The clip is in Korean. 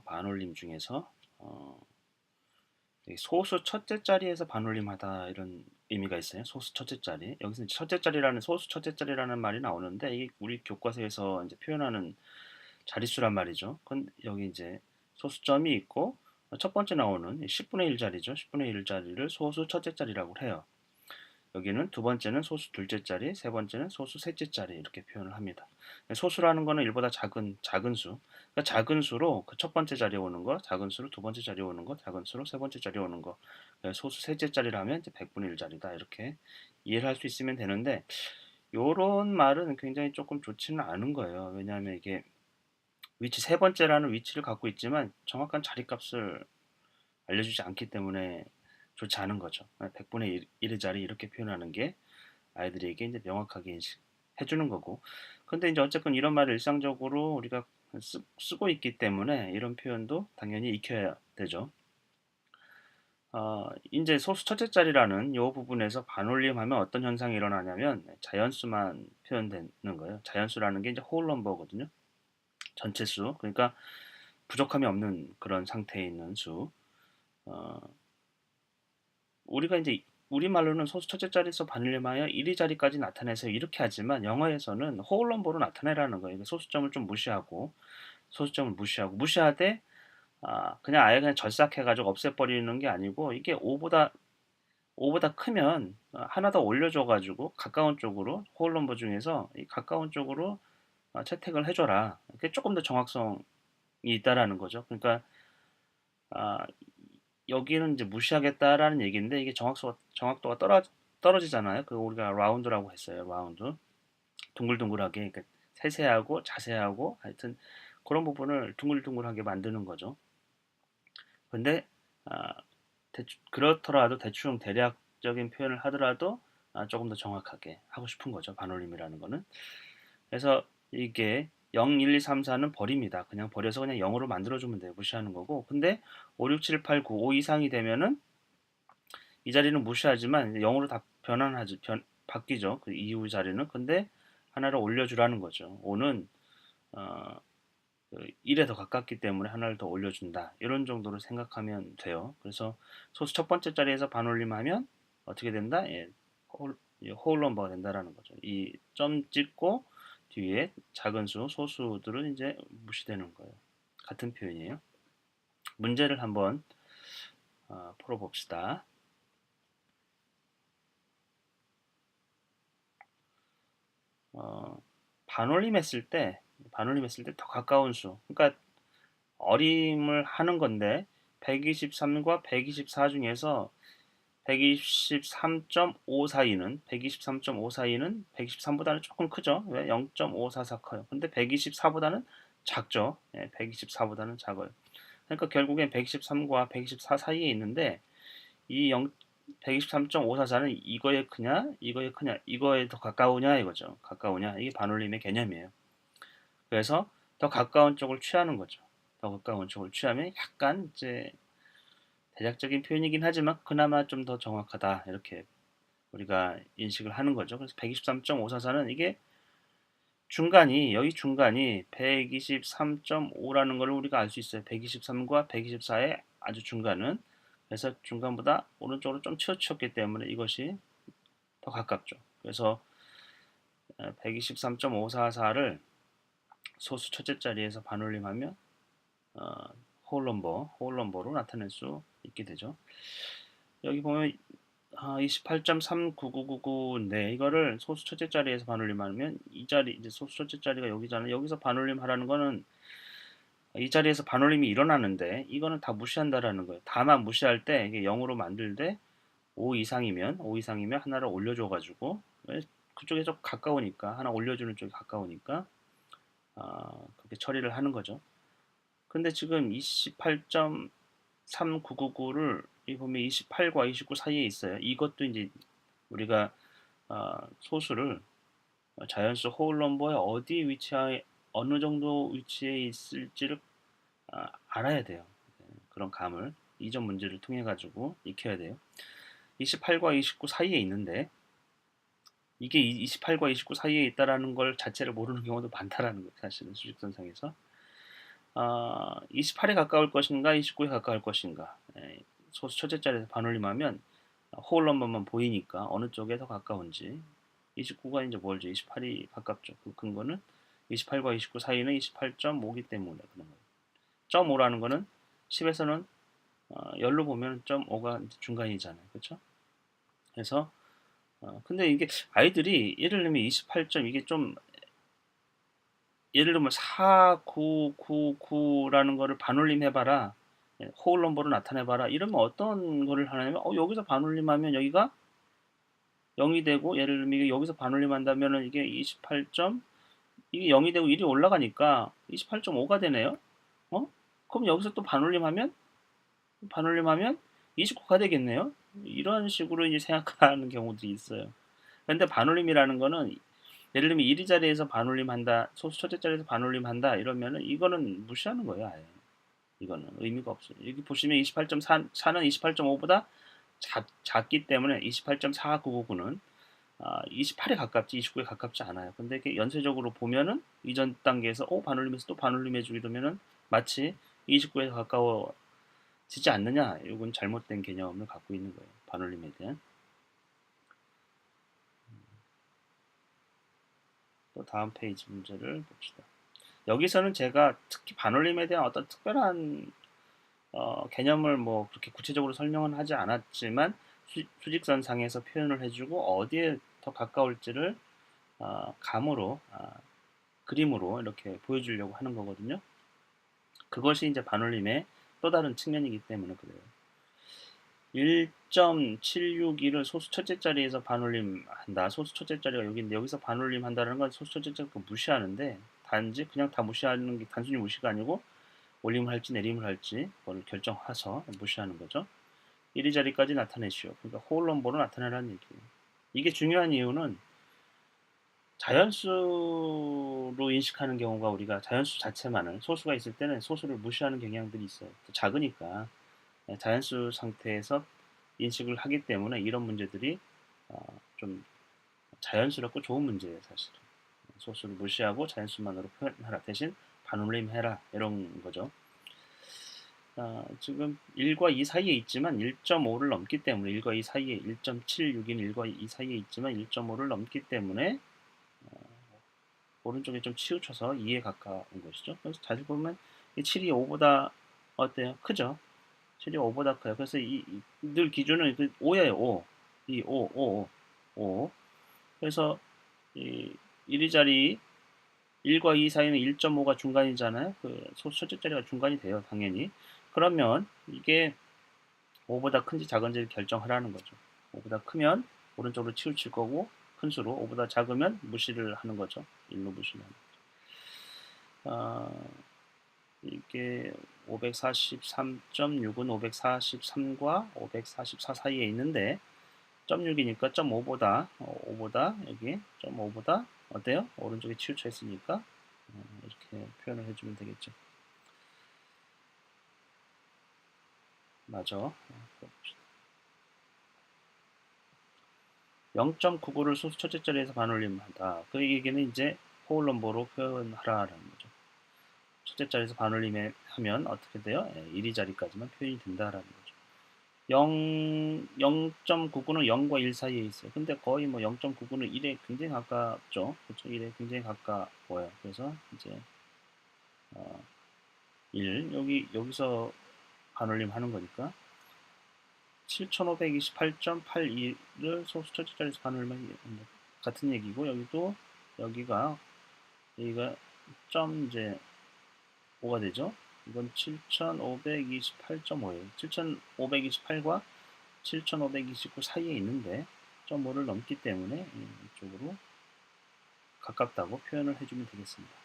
반올림 중에서 어, 이 소수 첫째 자리에서 반올림하다 이런 의미가 있어요. 소수 첫째 자리. 여기서 이제 소수 첫째 자리라는 말이 나오는데 이게 우리 교과서에서 이제 표현하는 자릿수란 말이죠. 여기 이제 소수점이 있고 첫 번째 나오는 10분의 1 자리죠. 10분의 1 자리를 소수 첫째 자리라고 해요. 여기는 두 번째는 소수 둘째 자리, 세 번째는 소수 셋째 자리 이렇게 표현을 합니다. 소수라는 거는 1보다 작은 수. 그러니까 작은 수로 그 첫 번째 자리에 오는 거, 작은 수로 두 번째 자리에 오는 거, 작은 수로 세 번째 자리에 오는 거. 소수 셋째 자리라면 이제 100분의 1 자리다 이렇게 이해를 할 수 있으면 되는데 요런 말은 굉장히 조금 좋지는 않은 거예요. 왜냐하면 이게 세 번째라는 위치를 갖고 있지만 정확한 자리값을 알려주지 않기 때문에 좋지 않은 거죠. 100분의 1의 자리 이렇게 표현하는 게 아이들에게 이제 명확하게 인식해 주는 거고. 근데 이제 어쨌건 이런 말을 일상적으로 우리가 쓰고 있기 때문에 이런 표현도 당연히 익혀야 되죠. 이제 소수 첫째 자리라는 이 부분에서 반올림하면 어떤 현상이 일어나냐면 자연수만 표현되는 거예요. 자연수라는 게 이제 홀 넘버거든요. 전체 수. 그러니까 부족함이 없는 그런 상태에 있는 수. 어, 우리가 이제 우리말로는 소수 첫째 자리에서 반올림하여 1위 자리까지 나타내서 이렇게 하지만 영어에서는 홀 넘버로 나타내라는 거예요. 소수점을 좀 무시하되 그냥 아예 그냥 절삭해가지고 없애버리는 게 아니고 이게 5보다 크면 하나 더 올려줘가지고 가까운 쪽으로 홀 넘버 중에서 이 가까운 쪽으로 채택을 해줘라. 이게 조금 더 정확성이 있다라는 거죠. 그러니까 아, 여기는 이제 무시하겠다라는 얘기인데 이게 정확도가 떨어지잖아요. 그 우리가 라운드라고 했어요. 라운드. 둥글둥글하게 그러니까 세세하고 자세하고 하여튼 그런 부분을 둥글둥글하게 만드는 거죠. 근데 아, 그렇더라도 대충 대략적인 표현을 하더라도 조금 더 정확하게 하고 싶은 거죠. 반올림이라는 거는. 그래서 이게 0, 1, 2, 3, 4는 버립니다. 그냥 버려서 그냥 0으로 만들어주면 돼요. 무시하는 거고. 근데 5, 6, 7, 8, 9, 5 이상이 되면은 이 자리는 무시하지만 0으로 다 바뀌죠. 그 이후 자리는. 근데 하나를 올려주라는 거죠. 5는 1에 더 가깝기 때문에 하나를 더 올려준다. 이런 정도로 생각하면 돼요. 그래서 소수 첫 번째 자리에서 반올림하면 어떻게 된다? 예, 홀 넘버가 된다라는 거죠. 이 점 찍고 뒤에 작은 소수들은 이제 무시되는 거예요. 같은 표현이에요. 문제를 한번 풀어봅시다. 어, 반올림했을 때 더 가까운 수. 그러니까 어림을 하는 건데 123과 124 중에서 123.5 사이는 123.5 사이는 123보다는 조금 크죠. 왜? 0.544 커요. 근데 124보다는 작죠. 124보다는 작아요. 그러니까 결국엔 123과 124 사이에 있는데 이 123.544는 이거에 크냐, 이거에 크냐, 이거에 더 가까우냐 이거죠. 가까우냐. 이게 반올림의 개념이에요. 그래서 더 가까운 쪽을 취하는 거죠. 더 가까운 쪽을 취하면 약간 이제 대략적인 표현이긴 하지만 그나마 좀 더 정확하다 이렇게 우리가 인식을 하는 거죠. 그래서 123.544는 이게 여기 중간이 123.5라는 걸 우리가 알 수 있어요. 123과 124의 아주 중간은. 그래서 중간보다 오른쪽으로 좀 치우쳤기 때문에 이것이 더 가깝죠. 그래서 123.544를 소수 첫째 자리에서 반올림하면 어, 홀 넘버로 나타낼 수 있게 되죠. 여기 보면 28.39999인데 이거를 소수 첫째 자리에서 반올림하면 이 자리 이제 소수 첫째 자리가 여기잖아요. 여기서 반올림 하라는 거는 이 자리에서 반올림이 일어나는데 이거는 다 무시한다라는 거예요. 다만 무시할 때 이게 0으로 만들 때 5 이상이면 하나를 올려줘 가지고 그쪽에 좀 가까우니까 하나 올려주는 쪽이 가까우니까 그렇게 처리를 하는 거죠. 근데 지금 28.3999를 이 보면 28과 29 사이에 있어요. 이것도 이제 우리가 소수를 자연수 홀 넘버에 어느 정도 위치에 있을지를 알아야 돼요. 그런 감을 이전 문제를 통해 가지고 익혀야 돼요. 28과 29 사이에 있는데 이게 28과 29 사이에 있다라는 걸 자체를 모르는 경우도 많다라는 거예요. 사실은 수직선상에서. 28에 가까울 것인가 29에 가까울 것인가. 소수 첫째 자리에서 반올림하면 호울 넘버만 보이니까 어느 쪽에 더 가까운지. 29가 이제 뭘죠? 28이 가깝죠. 그 근거는 28과 29 사이는 28.5기 때문에 그런 거예요. 0.5라는 거는 10에서는 열로 보면 0.5가 중간이잖아요. 그렇죠? 그래서 근데 이게 아이들이 예를 들면 28점 이게 좀 예를 들면 4999라는 거를 반올림 해봐라. 호울 넘버로 나타내봐라. 이러면 어떤 거를 하냐면 여기서 반올림하면 여기가 0이 되고 예를 들면 이게 여기서 반올림한다면은 이게 28점 이게 0이 되고 1이 올라가니까 28.5가 되네요. 그럼 여기서 또 반올림하면 29가 되겠네요. 이런 식으로 이제 생각하는 경우도 있어요. 근데 반올림이라는 거는 예를 들면 1위 자리에서 반올림한다, 소수 첫째 자리에서 반올림한다 이러면은 이거는 무시하는 거예요, 아예. 이거는 의미가 없어요. 여기 보시면 28.4는 28.5보다 작기 때문에 28.4999는 28에 가깝지 29에 가깝지 않아요. 근데 이렇게 연쇄적으로 보면은 이전 단계에서 반올림해서 또 반올림해주고 이러면은 마치 29에 가까워지지 않느냐? 이건 잘못된 개념을 갖고 있는 거예요. 반올림에 대한. 또 다음 페이지 문제를 봅시다. 여기서는 제가 특히 반올림에 대한 어떤 특별한 개념을 뭐 그렇게 구체적으로 설명은 하지 않았지만 수직선상에서 표현을 해주고 어디에 더 가까울지를 감으로 그림으로 이렇게 보여주려고 하는 거거든요. 그것이 이제 반올림의 또 다른 측면이기 때문에 그래요. 1.762를 소수 첫째 자리에서 반올림한다. 소수 첫째 자리가 여기인데 여기서 반올림한다는 건 소수 첫째 자리가 무시하는데 단지 그냥 다 무시하는 게 단순히 무시가 아니고 올림을 할지 내림을 할지 그걸 결정해서 무시하는 거죠. 1위 자리까지 나타내시오. 그러니까 호울 넘버로 나타내라는 얘기예요. 이게 중요한 이유는 자연수로 인식하는 경우가 우리가 자연수 자체만을 소수가 있을 때는 소수를 무시하는 경향들이 있어요. 작으니까 자연수 상태에서 인식을 하기 때문에 이런 문제들이 좀 자연스럽고 좋은 문제예요, 사실은. 소수를 무시하고 자연수만으로 표현하라. 대신 반올림해라. 이런 거죠. 지금 1과 2 사이에 있지만 1.5를 넘기 때문에 1과 2 사이에 1.76인 1과 2 사이에 있지만 1.5를 넘기 때문에 오른쪽에 좀 치우쳐서 2에 가까운 것이죠. 그래서 잘 보면 7이 5보다 어때요? 크죠? 7이 5보다 커요. 그래서 늘 기준은 5예요. 5. 이 5, 5, 5. 그래서 이 1위 자리 1과 2 사이는 1.5가 중간이잖아요. 그 소수 첫째 자리가 중간이 돼요. 당연히. 그러면 이게 5보다 큰지 작은지를 결정하라는 거죠. 5보다 크면 오른쪽으로 치우칠 거고 큰 수로 5보다 작으면 무시를 하는 거죠. 1로 무시를 하는 거죠. 이게 543.6은 543과 544 사이에 있는데 0.6이니까 0.5보다 여기 0.5보다 어때요? 오른쪽에 치우쳐 있으니까 이렇게 표현을 해주면 되겠죠. 맞아. 0.99를 소수 첫째 자리에서 반올림한다. 그 얘기는 이제 호울 넘버로 표현하라라는 거죠. 첫째 자리에서 반올림에 하면 어떻게 돼요? 1위 자리까지만 표현이 된다라는 거죠. 0.99는 0과 1 사이에 있어요. 근데 거의 뭐 0.99는 1에 굉장히 가깝죠. 그렇죠? 1에 굉장히 가까워요. 그래서 이제 1 여기서 반올림 하는 거니까 7528.82를 소수 첫째 자리에서 반올림 같은 얘기고 여기가 점 이제 5가 되죠. 이건 7528.5예요. 7528과 7529 사이에 있는데 0.5를 넘기 때문에 이쪽으로 가깝다고 표현을 해주면 되겠습니다.